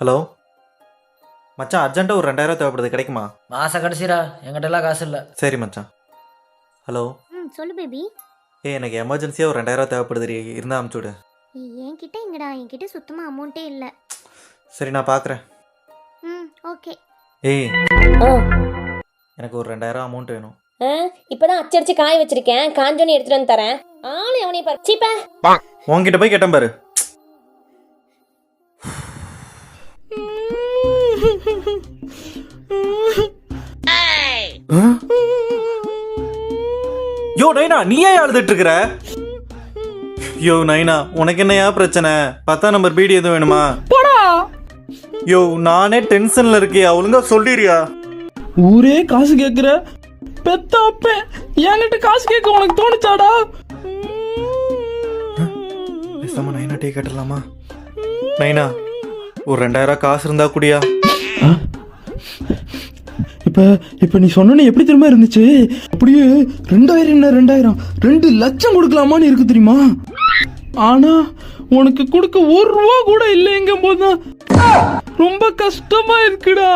Hello மச்சான், அர்ஜென்ட்டாக ஒரு 2000 தேவைப்படுது, கிடைக்குமா? மாச கடைசிரா, என்கிட்டலாம் காசு இல்லை. சரி மச்சான். ஹலோ சொல்லு பேபி. எனக்கு எமர்ஜென்சியாக ஒரு 2000 தேவைப்படுது, இருந்தால் அமுச்சு விடு. என்கிட்ட எங்கடா, என்கிட்ட சுத்தமாக அமௌண்ட்டே இல்லை. சரி, நான் பார்க்குறேன். ஓகே. ஏய், ஆ எனக்கு ஒரு 2000 அமௌண்ட் வேணும். இப்பதான் அச்சடிச்சு காய வச்சிருக்கேன், காஞ்சோன்னு எடுத்துட்டு வந்து தரேன். ஆளு அவனைய பாரு. சீப்பா உன்கிட்ட போய் கேட்டேன் பாரு. யோ நைனா, நீ ஏன் அழுதுட்டு இருக்கிற? யோ நைனா, உனக்கு என்னையா பிரச்சனை? 10ஆம் நம்பர் பீடி எதுவும் வேணுமா? யோ, நானே டென்ஷன்ல இருக்கியா, ஒழுங்கா சொல்லிடுறியா? ஊரே காசு கேக்குற பெத்தாப்பே, என்கிட்ட காசு கேட்க உனக்கு தோணுச்சாடா? பேசாம நைனா டீ கட்டலாமா? நைனா, ஒரு 2000 காசு இருந்தா கூடியா? இப்ப நீ சொன்ன எப்படி தெரியுமா இருந்துச்சு? அப்படியே 2000 என்ன 2000 2 லட்சம் கொடுக்கலாமான்னு இருக்கு தெரியுமா? ஆனா உனக்கு கொடுக்க 1 ரூபா கூட இல்லைங்கும் போதுதான் ரொம்ப கஷ்டமா இருக்குடா.